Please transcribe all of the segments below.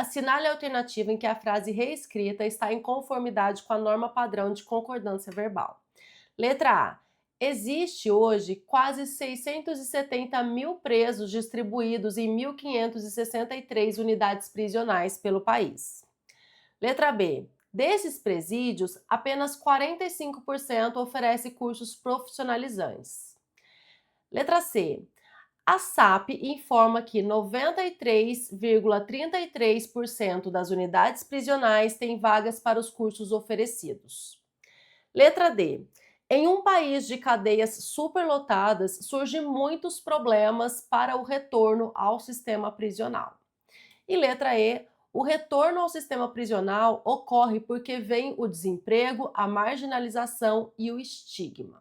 Assinale a alternativa em que a frase reescrita está em conformidade com a norma padrão de concordância verbal. Letra A. Existe hoje quase 670 mil presos distribuídos em 1.563 unidades prisionais pelo país. Letra B. Desses presídios, apenas 45% oferece cursos profissionalizantes. Letra C. A SAP informa que 93,33% das unidades prisionais têm vagas para os cursos oferecidos. Letra D. Em um país de cadeias superlotadas, surgem muitos problemas para o retorno ao sistema prisional. E letra E. O retorno ao sistema prisional ocorre porque vem o desemprego, a marginalização e o estigma.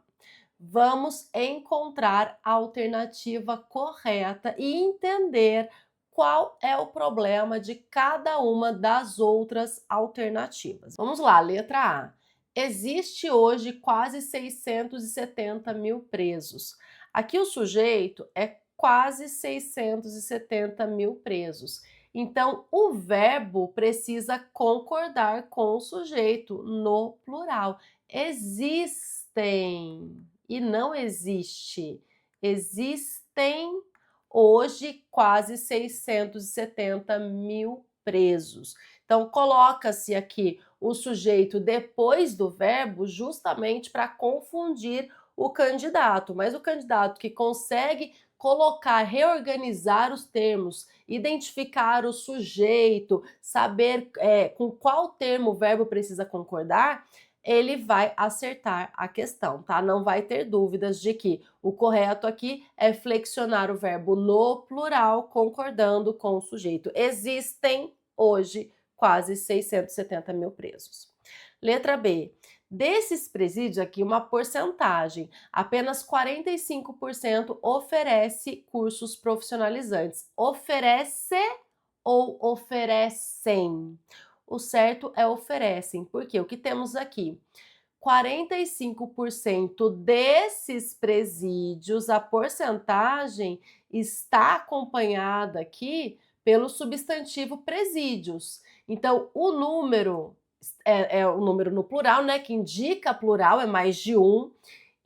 Vamos encontrar a alternativa correta e entender qual é o problema de cada uma das outras alternativas. Vamos lá, letra A. Existe hoje quase 670 mil presos. Aqui o sujeito é quase 670 mil presos. Então, o verbo precisa concordar com o sujeito no plural. Existem e não existe. Existem hoje quase 670 mil presos. Então, coloca-se aqui o sujeito depois do verbo justamente para confundir o candidato, mas o candidato que consegue colocar, reorganizar os termos, identificar o sujeito, saber com qual termo o verbo precisa concordar, ele vai acertar a questão, tá? Não vai ter dúvidas de que o correto aqui é flexionar o verbo no plural, concordando com o sujeito. Existem hoje quase 670 mil presos. Letra B. Desses presídios aqui, uma porcentagem, apenas 45% oferece cursos profissionalizantes. Oferece ou oferecem? O certo é oferecem, porque o que temos aqui? 45% desses presídios, a porcentagem está acompanhada aqui pelo substantivo presídios. Então, o número é o número no plural, né, que indica plural, é mais de um,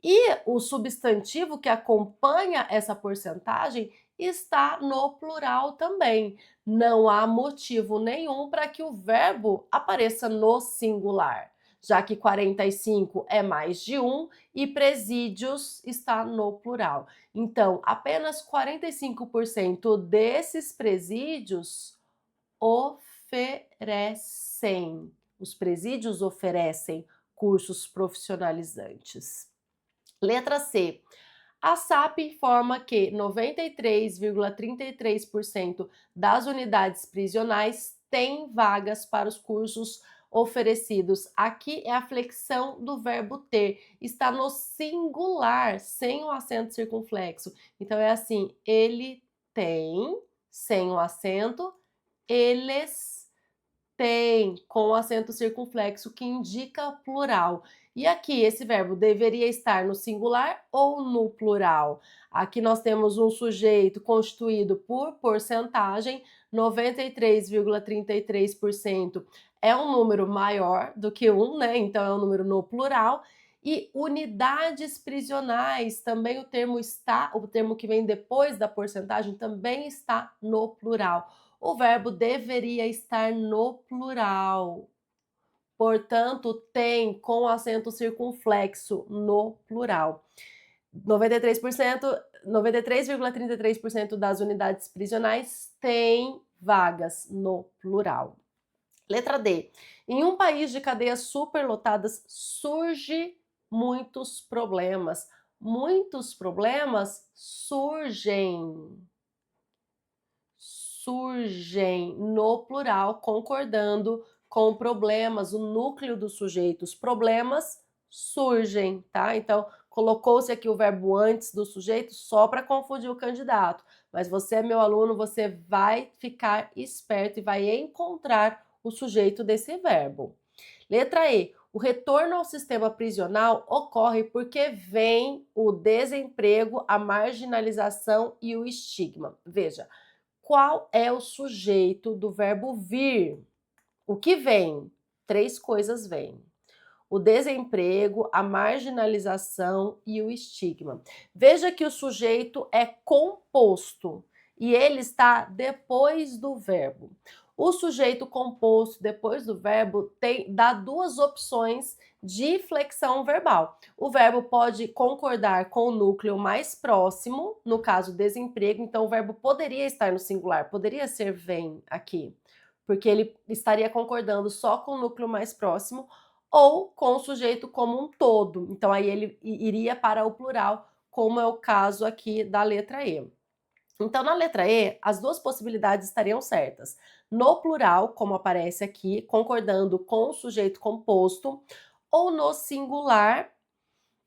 e o substantivo que acompanha essa porcentagem está no plural também. Não há motivo nenhum para que o verbo apareça no singular, já que 45 é mais de um e presídios está no plural. Então, apenas 45% desses presídios oferecem. Os presídios oferecem cursos profissionalizantes. Letra C. A SAP informa que 93,33% das unidades prisionais têm vagas para os cursos oferecidos. Aqui é a flexão do verbo ter, está no singular, sem o acento circunflexo. Então é assim: ele tem, sem o acento, eles tem, com acento circunflexo, que indica plural. E aqui, esse verbo deveria estar no singular ou no plural? Aqui nós temos um sujeito constituído por porcentagem, 93,33% é um número maior do que 1, né? Então é um número no plural. E unidades prisionais, também o termo que vem depois da porcentagem também está no plural. O verbo deveria estar no plural. Portanto, tem com acento circunflexo no plural. 93,33% das unidades prisionais têm vagas no plural. Letra D. Em um país de cadeias superlotadas, surge muitos problemas. Muitos problemas surgem no plural, concordando com problemas, o núcleo do sujeito. Os problemas surgem, tá? Então, colocou-se aqui o verbo antes do sujeito só para confundir o candidato. Mas você é meu aluno, você vai ficar esperto e vai encontrar o sujeito desse verbo. Letra E. O retorno ao sistema prisional ocorre porque vem o desemprego, a marginalização e o estigma. Veja, Qual é o sujeito do verbo vir? O que vem? 3 coisas vêm: o desemprego, a marginalização e o estigma. Veja que o sujeito é composto e ele está depois do verbo. O sujeito composto depois do verbo dá 2 opções de flexão verbal. O verbo pode concordar com o núcleo mais próximo, no caso desemprego, então o verbo poderia estar no singular, poderia ser vem aqui, porque ele estaria concordando só com o núcleo mais próximo, ou com o sujeito como um todo. Então aí ele iria para o plural, como é o caso aqui da letra E. Então, na letra E, as 2 possibilidades estariam certas. No plural, como aparece aqui, concordando com o sujeito composto, ou no singular,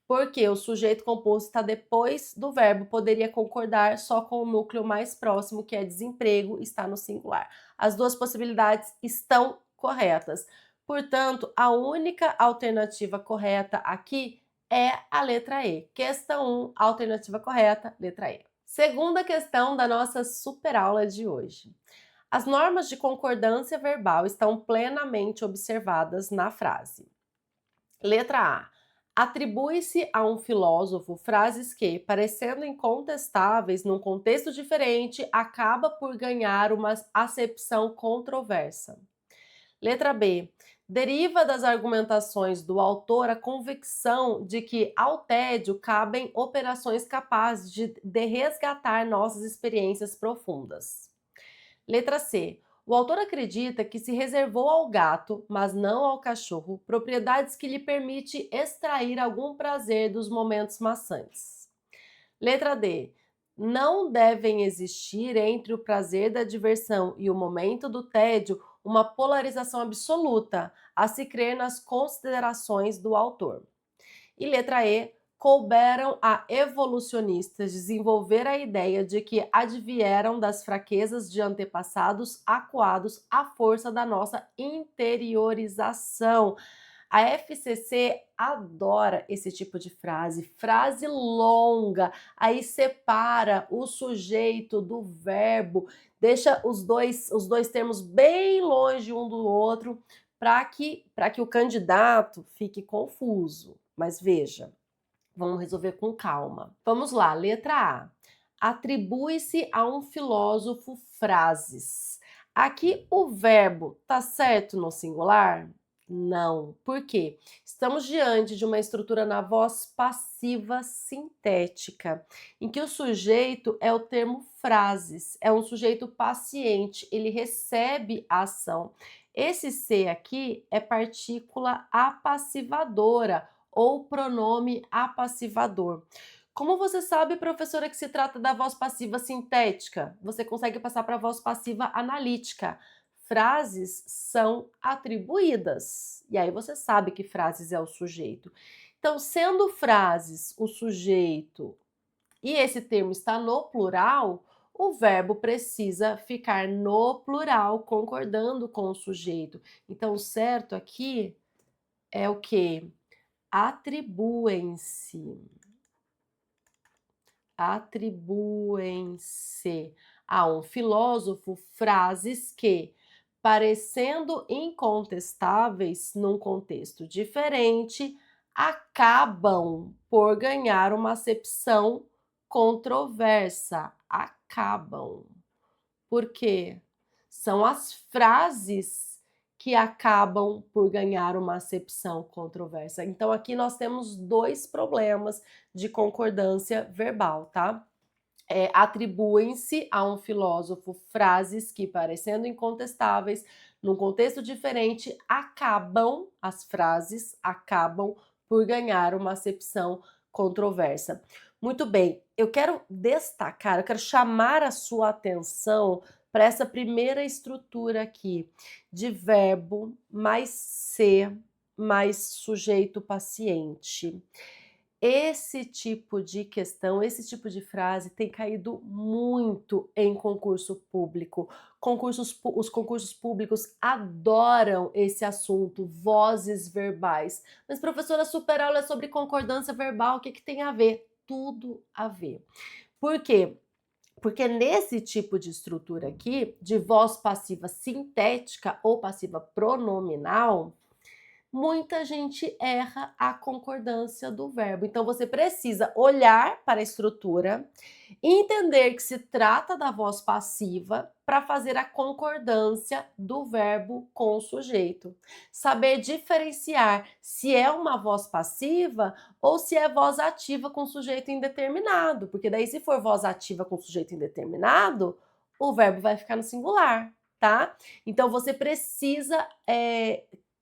porque o sujeito composto está depois do verbo, poderia concordar só com o núcleo mais próximo, que é desemprego, está no singular. As 2 possibilidades estão corretas. Portanto, a única alternativa correta aqui é a letra E. Questão 1, alternativa correta, letra E. Segunda questão da nossa super aula de hoje. As normas de concordância verbal estão plenamente observadas na frase. Letra A. Atribui-se a um filósofo frases que, parecendo incontestáveis num contexto diferente, acaba por ganhar uma acepção controversa. Letra B. Deriva das argumentações do autor a convicção de que ao tédio cabem operações capazes de resgatar nossas experiências profundas. Letra C. O autor acredita que se reservou ao gato, mas não ao cachorro, propriedades que lhe permite extrair algum prazer dos momentos maçantes. Letra D. Não devem existir entre o prazer da diversão e o momento do tédio uma polarização absoluta, a se crer nas considerações do autor. E letra E. Couberam a evolucionistas desenvolver a ideia de que advieram das fraquezas de antepassados acuados à força da nossa interiorização. A FCC adora esse tipo de frase longa, aí separa o sujeito do verbo, deixa os dois termos bem longe um do outro, para que o candidato fique confuso. Mas veja, vamos resolver com calma. Vamos lá, letra A. Atribui-se a um filósofo frases. Aqui o verbo tá certo no singular? Não. Por quê? Estamos diante de uma estrutura na voz passiva sintética, em que o sujeito é o termo frases, é um sujeito paciente, ele recebe a ação. Esse ser aqui é partícula apassivadora, ou pronome apassivador. Como você sabe, professora, que se trata da voz passiva sintética? Você consegue passar para a voz passiva analítica. Frases são atribuídas. E aí você sabe que frases é o sujeito. Então, sendo frases o sujeito e esse termo está no plural, o verbo precisa ficar no plural, concordando com o sujeito. Então, o certo aqui é o quê? Atribuem-se a um filósofo frases que, parecendo incontestáveis num contexto diferente, acabam por ganhar uma acepção controversa. Acabam. Por quê? São as frases que acabam por ganhar uma acepção controversa. Então, aqui nós temos 2 problemas de concordância verbal, tá? Atribuem-se a um filósofo frases que, parecendo incontestáveis, num contexto diferente, as frases acabam por ganhar uma acepção controversa. Muito bem, eu quero chamar a sua atenção para essa primeira estrutura aqui, de verbo mais ser mais sujeito paciente. Esse tipo de questão, esse tipo de frase tem caído muito em concurso público. Os concursos públicos adoram esse assunto, vozes verbais. Mas, professora, a super aula é sobre concordância verbal, o que tem a ver? Tudo a ver. Por quê? Porque nesse tipo de estrutura aqui, de voz passiva sintética ou passiva pronominal, muita gente erra a concordância do verbo. Então você precisa olhar para a estrutura, entender que se trata da voz passiva para fazer a concordância do verbo com o sujeito. Saber diferenciar se é uma voz passiva ou se é voz ativa com sujeito indeterminado, porque daí se for voz ativa com sujeito indeterminado, o verbo vai ficar no singular, tá? Então você precisa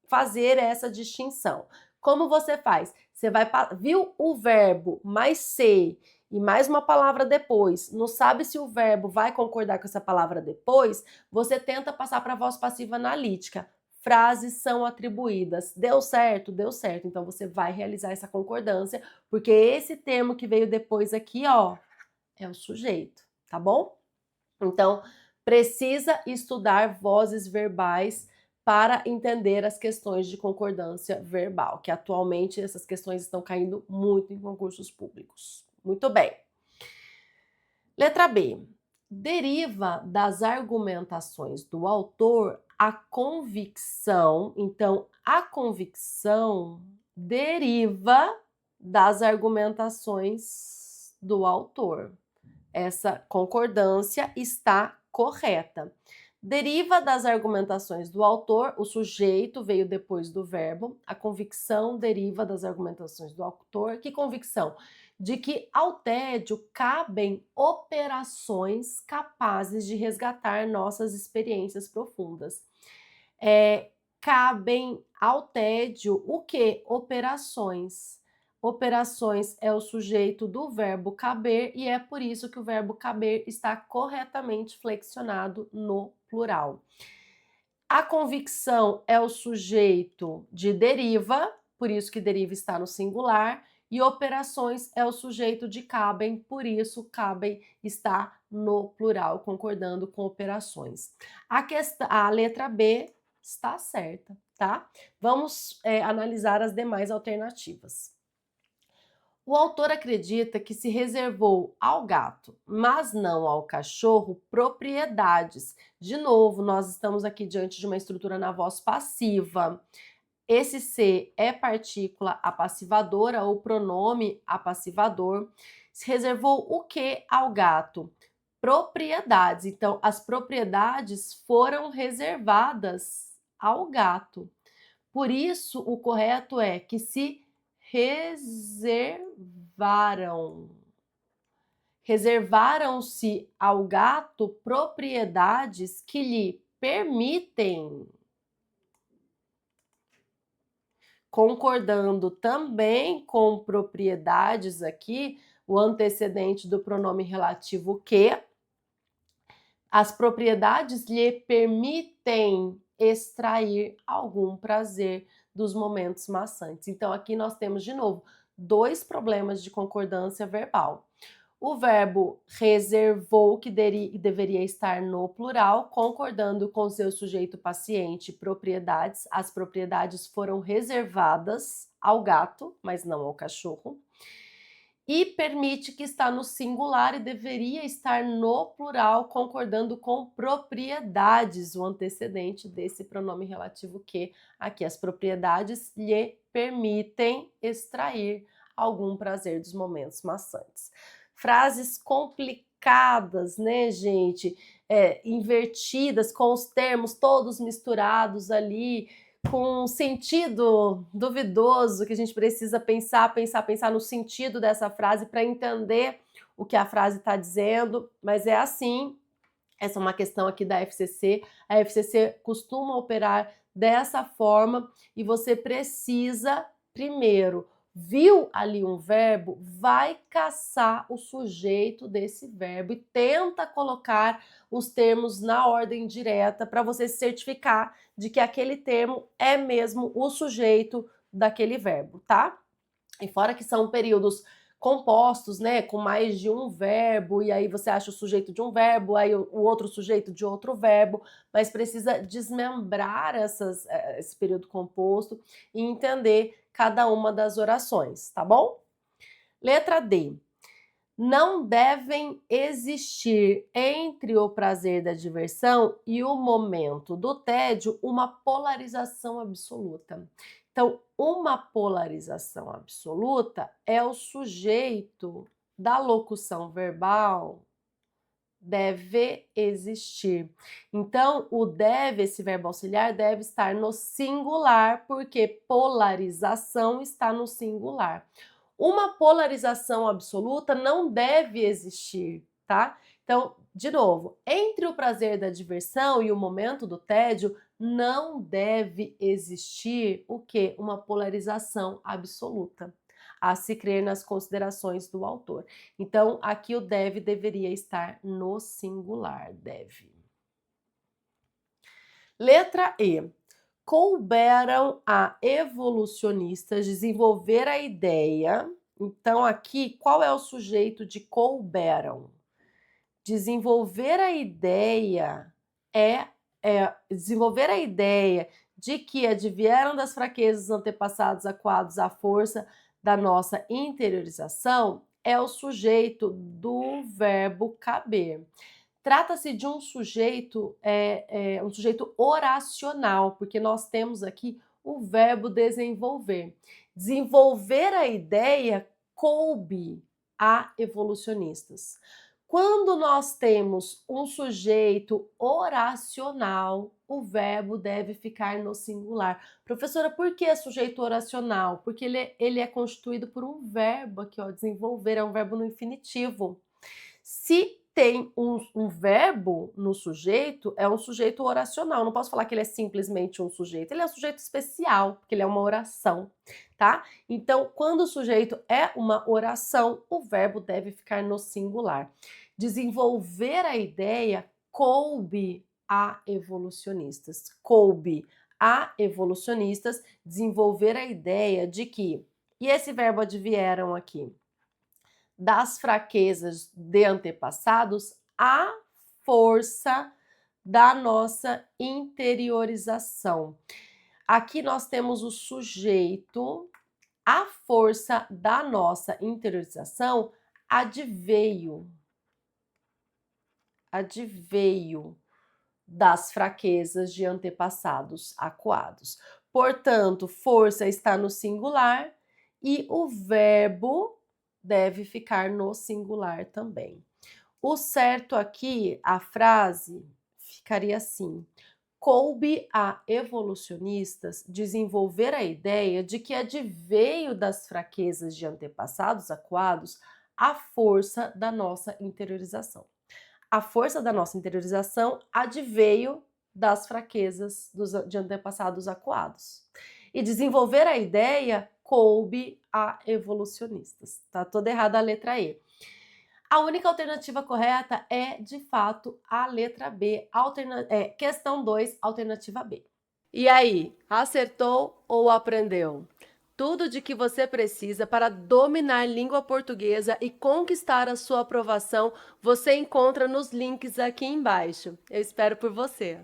fazer essa distinção. Como você faz? Você vai, viu o verbo mais ser e mais uma palavra depois, não sabe se o verbo vai concordar com essa palavra depois, você tenta passar para a voz passiva analítica. Frases são atribuídas. Deu certo? Deu certo. Então você vai realizar essa concordância, porque esse termo que veio depois aqui, ó, é o sujeito, tá bom? Então, precisa estudar vozes verbais para entender as questões de concordância verbal, que atualmente essas questões estão caindo muito em concursos públicos. Muito bem. Letra B. Deriva das argumentações do autor a convicção. Então, a convicção deriva das argumentações do autor. Essa concordância está correta. Deriva das argumentações do autor, o sujeito veio depois do verbo, a convicção deriva das argumentações do autor. Que convicção? De que ao tédio cabem operações capazes de resgatar nossas experiências profundas. Cabem ao tédio o quê? Operações. Operações é o sujeito do verbo caber e é por isso que o verbo caber está corretamente flexionado no plural. A convicção é o sujeito de deriva, por isso que deriva está no singular, e operações é o sujeito de cabem, por isso cabem está no plural, concordando com operações. A letra B está certa, tá? Vamos analisar as demais alternativas. O autor acredita que se reservou ao gato, mas não ao cachorro, propriedades. De novo, nós estamos aqui diante de uma estrutura na voz passiva. Esse ser é partícula apassivadora ou pronome apassivador. Se reservou o que ao gato? Propriedades. Então, as propriedades foram reservadas ao gato. Por isso, o correto é que se reservaram. Reservaram-se ao gato propriedades que lhe permitem, concordando também com propriedades aqui, o antecedente do pronome relativo que, as propriedades lhe permitem extrair algum prazer dos momentos maçantes. Então, aqui nós temos, de novo, dois problemas de concordância verbal. O verbo reservou, que deveria estar no plural, concordando com seu sujeito paciente, propriedades. As propriedades foram reservadas ao gato, mas não ao cachorro. E permite, que está no singular e deveria estar no plural, concordando com propriedades, o antecedente desse pronome relativo que. Aqui, as propriedades lhe permitem extrair algum prazer dos momentos maçantes. Frases complicadas, né, gente? Invertidas, com os termos todos misturados ali, com um sentido duvidoso, que a gente precisa pensar no sentido dessa frase para entender o que a frase está dizendo, mas é assim. Essa é uma questão aqui da FCC. A FCC costuma operar dessa forma e você precisa, primeiro, viu ali um verbo, vai caçar o sujeito desse verbo e tenta colocar os termos na ordem direta para você se certificar de que aquele termo é mesmo o sujeito daquele verbo, tá? E fora que são períodos compostos, né, com mais de um verbo, e aí você acha o sujeito de um verbo, aí o outro sujeito de outro verbo, mas precisa desmembrar esse período composto e entender cada uma das orações, tá bom? Letra D. não devem existir entre o prazer da diversão e o momento do tédio uma polarização absoluta. Então, uma polarização absoluta é o sujeito da locução verbal deve existir. Então, o deve, esse verbo auxiliar, deve estar no singular, porque polarização está no singular. Uma polarização absoluta não deve existir, tá? Então, de novo, entre o prazer da diversão e o momento do tédio, não deve existir o quê? Uma polarização absoluta, a se crer nas considerações do autor. Então, aqui o deve deveria estar no singular, deve. Letra E. Couberam a evolucionistas desenvolver a ideia. Então, aqui, qual é o sujeito de couberam? Desenvolver a ideia desenvolver a ideia de que advieram das fraquezas antepassados acuados à força da nossa interiorização é o sujeito do verbo caber. Trata-se de um sujeito, um sujeito oracional, porque nós temos aqui o verbo desenvolver. Desenvolver a ideia coube a evolucionistas. Quando nós temos um sujeito oracional, o verbo deve ficar no singular. Professora, por que sujeito oracional? Porque ele é constituído por um verbo aqui, ó, desenvolver, é um verbo no infinitivo. Se tem um verbo no sujeito, é um sujeito oracional. Não posso falar que ele é simplesmente um sujeito, ele é um sujeito especial, porque ele é uma oração, tá? Então, quando o sujeito é uma oração, o verbo deve ficar no singular. Desenvolver a ideia coube a evolucionistas. Coube a evolucionistas desenvolver a ideia de que, e esse verbo advieram aqui, das fraquezas de antepassados à força da nossa interiorização. Aqui nós temos o sujeito, a força da nossa interiorização adveio das fraquezas de antepassados acuados. Portanto, força está no singular e o verbo deve ficar no singular também. O certo aqui, a frase ficaria assim: coube a evolucionistas desenvolver a ideia de que adveio das fraquezas de antepassados acuados a força da nossa interiorização. A força da nossa interiorização adveio das fraquezas de antepassados acuados. E desenvolver a ideia coube a evolucionistas. Tá toda errada a letra E. A única alternativa correta é, de fato, a letra B. Questão 2, alternativa B. E aí, acertou ou aprendeu? Tudo de que você precisa para dominar língua portuguesa e conquistar a sua aprovação, você encontra nos links aqui embaixo. Eu espero por você.